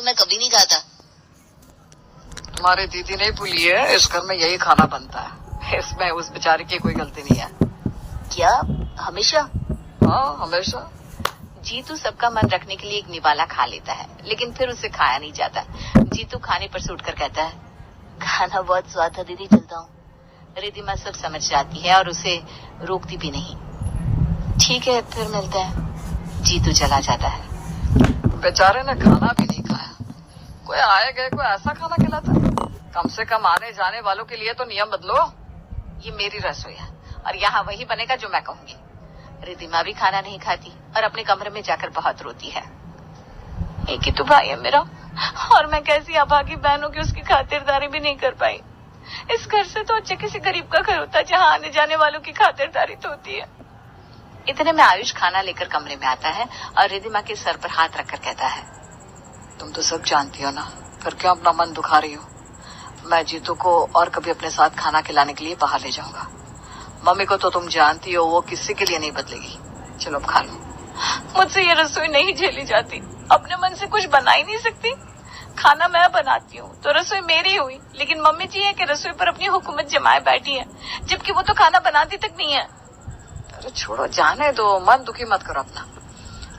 मैं कभी नहीं खाता। तुम्हारी दीदी नहीं भूली है, इस घर में यही खाना बनता है, इसमें उस बेचारे की कोई गलती नहीं है। क्या हमेशा? हाँ हमेशा। जीतू सबका मन रखने के लिए एक निवाला खा लेता है, लेकिन फिर उसे खाया नहीं जाता। जीतू खाने पर से उठकर कहता है, खाना बहुत स्वाद था दीदी, चलता हूँ। रिद्धिमा सब समझ जाती है और उसे रोकती भी नहीं। ठीक है फिर मिलते हैं। जीतू चला जाता है। बेचारे ने खाना भी नहीं खाया। कोई आए गए को ऐसा खाना खिलाता? कम से कम आने जाने वालों के लिए तो नियम बदलो। ये मेरी रसोई है और यहाँ वही बनेगा जो मैं कहूंगी। रिद्धिमा भी खाना नहीं खाती और अपने कमरे में जाकर बहुत रोती है। एक ही तो भाई है मेरा और मैं कैसी अभागी बहन हूँ कि उसकी खातिरदारी भी नहीं कर पाई। इस घर से तो अच्छा किसी गरीब का घर होता जहाँ आने जाने वालों की खातिरदारी तो होती है। इतने में आयुष खाना लेकर कमरे में आता है और रिद्धिमा के सर पर हाथ रखकर कहता है, तुम तो सब जानती हो ना, फिर क्यों अपना मन दुखा रही हो? मैं जीतू को और कभी अपने साथ खाना खिलाने के लिए बाहर ले जाऊंगा। मम्मी को तो तुम जानती हो, वो किसी के लिए नहीं बदलेगी। चलो अब खा लो। मुझसे ये रसोई नहीं झेली जाती। अपने मन से कुछ बना ही नहीं सकती। खाना मैं बनाती हूँ तो रसोई मेरी हुई, लेकिन मम्मी जी है कि रसोई पर अपनी हुकूमत जमाए बैठी है, जबकि वो तो खाना बनाती तक नहीं है। अरे छोड़ो, जाने दो, मन दुखी मत करो अपना।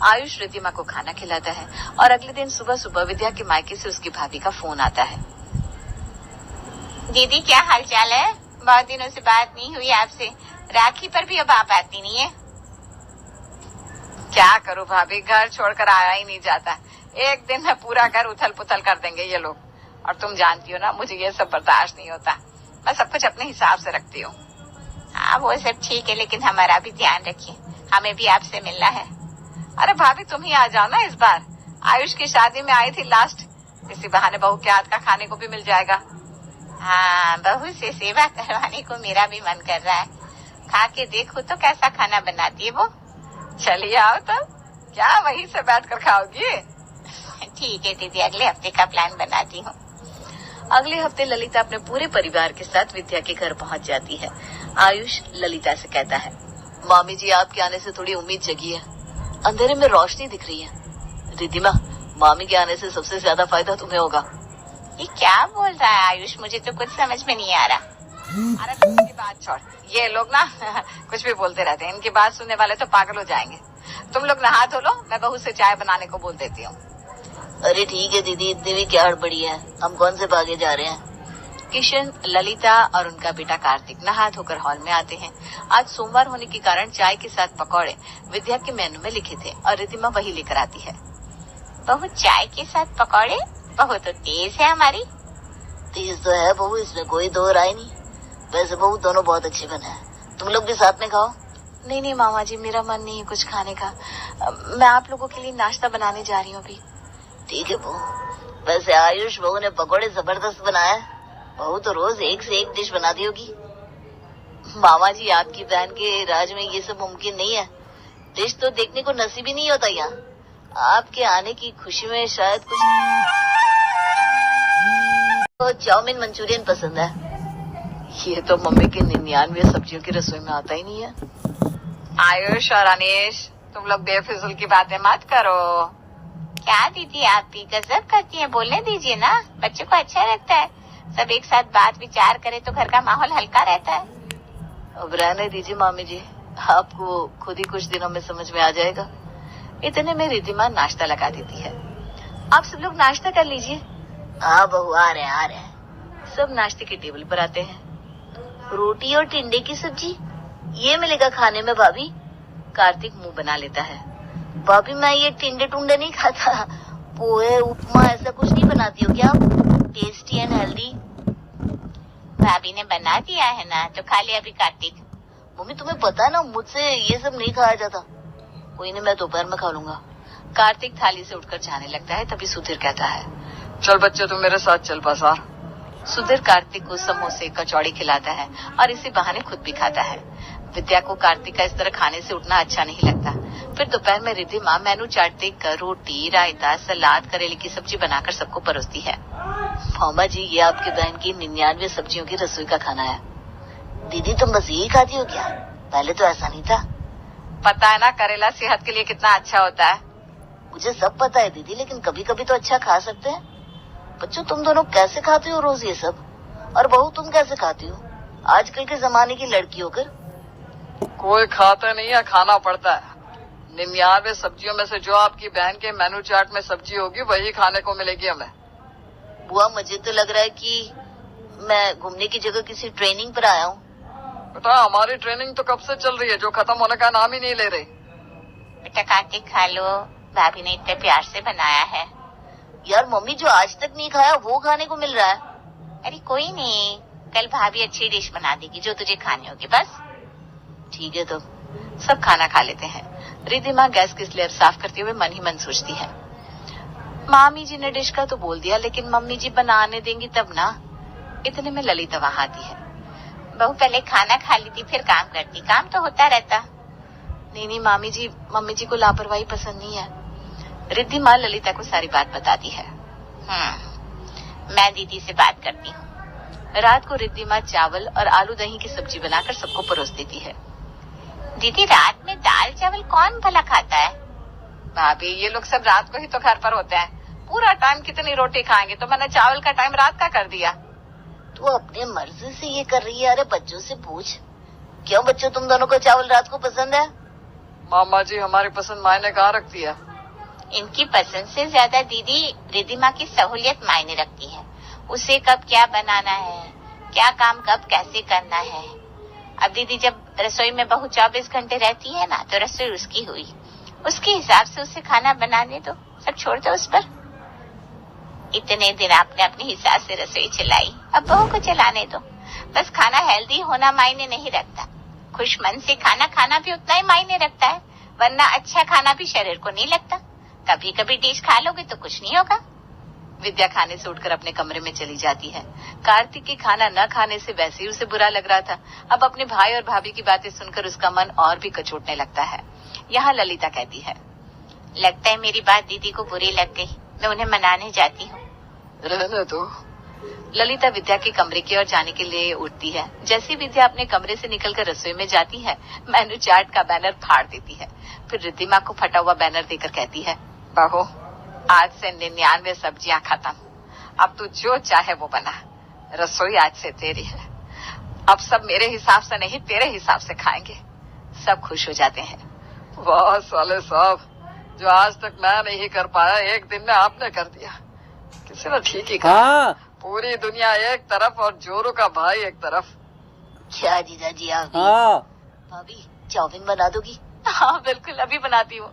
आयुष रिद्धिमा को खाना खिलाता है और अगले दिन सुबह सुबह विद्या के मायके से उसकी भाभी का फोन आता है। दीदी क्या हाल चाल है? बहुत दिनों से बात नहीं हुई आपसे। राखी पर भी अब आप आती नहीं है। क्या करूं भाभी, घर छोड़कर आया ही नहीं जाता। एक दिन में पूरा घर उथल पुथल कर देंगे ये लोग, और तुम जानती हो ना मुझे ये सब बर्दाश्त नहीं होता। मैं सब कुछ अपने हिसाब से रखती हूँ। हाँ वो सब ठीक है, लेकिन हमारा भी ध्यान रखिए, हमें भी आपसे मिलना है। अरे भाभी तुम ही आ जाओ ना इस बार। आयुष की शादी में आई थी लास्ट, इसी बहाने बहू के हाथ का खाने को भी मिल जाएगा। हाँ बहू से सेवा करवाने को मेरा भी मन कर रहा है। खा के देखो तो कैसा खाना बनाती है वो। चलिए आओ तब। क्या वहीं से बैठ कर खाओगी? ठीक है दीदी, अगले हफ्ते का प्लान बनाती हूँ। अगले हफ्ते ललिता अपने पूरे परिवार के साथ विद्या के घर पहुँच जाती है। आयुष ललिता से कहता है, मामी जी आपके आने से थोड़ी उम्मीद जगी है, अंधेरे में रोशनी दिख रही है। रिद्धिमा, मामी के आने से सबसे ज्यादा फायदा तुम्हें होगा। ये क्या बोल रहा है आयुष? मुझे तो कुछ समझ में नहीं आ रहा। अरे तुम इनकी बात छोड़, ये लोग ना कुछ भी बोलते रहते हैं। इनकी बात सुनने वाले तो पागल हो जाएंगे। तुम लोग नहा धो लो, मैं बहू से चाय बनाने को बोल देती हूँ। अरे ठीक है दीदी, इतनी भी क्या हड़बड़ी है, हम कौन से भागे जा रहे हैं। किशन, ललिता और उनका बेटा कार्तिक नहा धोकर हॉल में आते हैं। आज सोमवार होने के कारण चाय के साथ पकौड़े विद्या के मेनू में लिखे थे और रिद्धिमा वही लेकर आती है। बहू चाय के साथ पकौड़े? बहू तो तेज है हमारी। तेज तो है बहू, इसमें कोई दो राय नहीं। वैसे बहू दोनों बहुत अच्छे बने हैं, तुम लोग भी साथ में खाओ। नहीं नहीं मामा जी, मेरा मन नहीं है कुछ खाने का। मैं आप लोगों के लिए नाश्ता बनाने जा रही हूँ अभी। ठीक है बहू। वैसे आयुष बहू ने पकौड़े जबरदस्त बनाए। बहू तो रोज एक से एक डिश बनाती होगी। मामा जी, आपकी बहन के राज में ये सब मुमकिन नहीं है। डिश तो देखने को नसीब ही नहीं होता यहाँ। आपके आने की खुशी में शायद कुछ तो चाउमीन मंचूरियन पसंद है। ये तो मम्मी की 99 सब्जियों की रसोई में आता ही नहीं है। आयुष और अनीश, तुम लोग बेफिजूल की बातें मत करो। क्या दीदी आप भी गजब करती हैं, बोलने दीजिए ना, बच्चों को अच्छा लगता है। सब एक साथ बात विचार करे तो घर का माहौल हल्का रहता है। अब रहने दीजिए मामी जी, आपको खुद ही कुछ दिनों में समझ में आ जाएगा। इतने में रिद्धिमा नाश्ता लगा देती है। आप सब लोग नाश्ता कर लीजिए। हाँ बहू, आ रहे हैं आ रहे हैं। सब नाश्ते के टेबल पर आते हैं। रोटी और टिंडे की सब्जी, ये मिलेगा खाने में भाभी? कार्तिक मुंह बना लेता है। भाभी मैं ये टिंडे टुंडे नहीं खाता। पोहे उपमा ऐसा कुछ नहीं बनाती हो क्या आप? Tasty and healthy. भाभी ने बना दिया है ना, तो खा लिया अभी कार्तिक। मम्मी तुम्हें पता है ना, मुझसे ये सब नहीं खाया जाता। कोई नहीं, मैं दोपहर में खा लूंगा। कार्तिक थाली से उठकर जाने लगता है, तभी सुधीर कहता है, चल बच्चे तुम मेरे साथ चल बाजार। सुधीर कार्तिक को समोसे कचौड़ी खिलाता है और इसी बहाने खुद भी खाता है। विद्या को कार्तिक का इस तरह खाने से उठना अच्छा नहीं लगता। फिर दोपहर में रिद्धिमा मेनू चार्ट देखकर रोटी, रायता, सलाद, करेले की सब्जी बनाकर सबको परोसती है। मामा जी, ये आपकी बहन की 99 सब्जियों की रसोई का खाना है। दीदी तुम बस यही खाती हो क्या? पहले तो ऐसा नहीं था। पता है ना करेला सेहत के लिए कितना अच्छा होता है। मुझे सब पता है दीदी, लेकिन कभी कभी तो अच्छा खा सकते हैं। बच्चों तुम दोनों कैसे खाते हो रोज ये सब? और बहू तुम कैसे खाती हो आजकल के जमाने की लड़की होकर? कोई खाता नहीं है, खाना पड़ता है। 99 सब्जियों में से जो आपकी बहन के मेनू चार्ट में सब्जी होगी वही खाने को मिलेगी हमें। बुआ मुझे तो लग रहा है कि मैं घूमने की जगह किसी ट्रेनिंग पर आया हूँ। बेटा हमारी ट्रेनिंग तो कब से चल रही है, जो खत्म होने का नाम ही नहीं ले रही। बेटा काके खा लो, भाभी ने इतने प्यार से बनाया है। यार मम्मी, जो आज तक नहीं खाया वो खाने को मिल रहा है। अरे कोई नहीं, कल भाभी अच्छी डिश बना देगी जो तुझे खानी होगी। बस ठीक है तो। सब खाना खा लेते हैं। रिद्धिमा गैस की स्लेब साफ करते हुए मन ही मन सोचती है, मामी जी ने डिश का तो बोल दिया, लेकिन मम्मी जी बनाने देंगी तब ना। इतने में ललिता वहां आती है। बहू पहले खाना खा लेती फिर काम करती, काम तो होता रहता। नहीं मामी जी, मम्मी जी को लापरवाही पसंद नहीं है। रिद्धिमा ललिता को सारी बात बताती है। मैं दीदी से बात करती हूँ। रात को रिद्धिमा चावल और आलू दही की सब्जी बनाकर सबको परोस देती है। दीदी रात में दाल चावल कौन भला खाता है? भाभी ये लोग सब रात को ही तो घर पर होते हैं, पूरा टाइम कितनी रोटी खाएंगे, तो मैंने चावल का टाइम रात का कर दिया। तू अपने मर्जी से ये कर रही है? अरे बच्चों से पूछ। क्यों बच्चों, तुम दोनों को चावल रात को पसंद है? मामा जी हमारी पसंद मायने कहाँ रखती है। इनकी पसंद से ज्यादा दीदी रिद्धिमा की सहूलियत मायने रखती है। उसे कब क्या बनाना है, क्या काम कब कैसे करना है। अब दीदी जब रसोई में बहू 24 घंटे रहती है ना, तो रसोई उसकी हुई, उसके हिसाब से उसे खाना बनाने दो, सब छोड़ दो उस पर। इतने दिन आपने अपने हिसाब से रसोई चलाई, अब बहू को चलाने दो। बस खाना हेल्दी होना मायने नहीं रखता, खुश मन से खाना खाना भी उतना ही मायने रखता है, वरना अच्छा खाना भी शरीर को नहीं लगता। कभी कभी डिश खा लोगे तो कुछ नहीं होगा। विद्या खाने से उठकर अपने कमरे में चली जाती है। कार्तिक के खाना न खाने से वैसे ही उसे बुरा लग रहा था, अब अपने भाई और भाभी की बातें सुनकर उसका मन और भी कचोटने लगता है। यहाँ ललिता कहती है, लगता है मेरी बात दीदी को बुरी लग गई, मैं उन्हें मनाने जाती हूँ। रहने दो। ललिता विद्या के कमरे की ओर जाने के लिए उठती है। जैसी विद्या अपने कमरे से निकलकर रसोई में जाती है, मेनू चार्ट का बैनर फाड़ देती है। फिर रिद्धिमा को फटा हुआ बैनर देकर कहती है, बहू आज से 99 सब्जियां खत्म, अब तू जो चाहे वो बना, रसोई आज से तेरी है। अब सब मेरे हिसाब से नहीं तेरे हिसाब से खाएंगे। सब खुश हो जाते हैं। वाह साले साहब, जो आज तक मैं नहीं कर पाया एक दिन में आपने कर दिया। किसी ने ठीक ही कहा, पूरी दुनिया एक तरफ और जोरू का भाई एक तरफ। क्या जीजाजी आ गई? भाभी चाउमीन बना दोगी? हाँ बिल्कुल, अभी बनाती हूँ।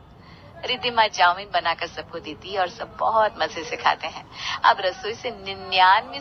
रिद्धिमा चाउमीन बनाकर सबको देती है और सब बहुत मजे से खाते हैं। अब रसोई से 99